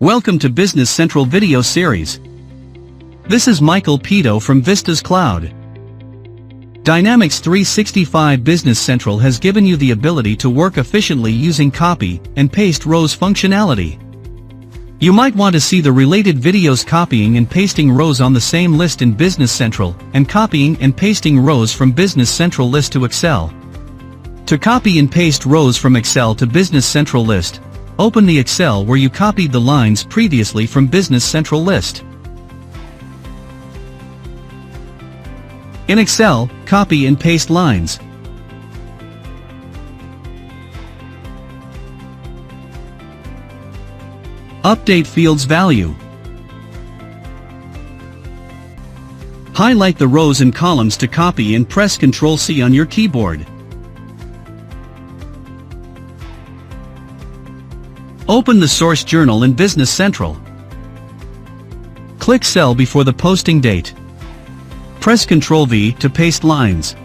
Welcome to Business Central video series. This is Michael Pito from Vistas Cloud. Dynamics 365 Business Central has given you the ability to work efficiently using copy and paste rows functionality. You might want to see the related videos copying and pasting rows on the same list in Business Central, and copying and pasting rows from Business Central list to Excel. To copy and paste rows from Excel to Business Central list, open the Excel where you copied the lines previously from Business Central list. In Excel, copy and paste lines. Update fields value. Highlight the rows and columns to copy and press Ctrl+C on your keyboard. Open the source journal in Business Central. Click cell before the posting date. Press Ctrl+V to paste lines.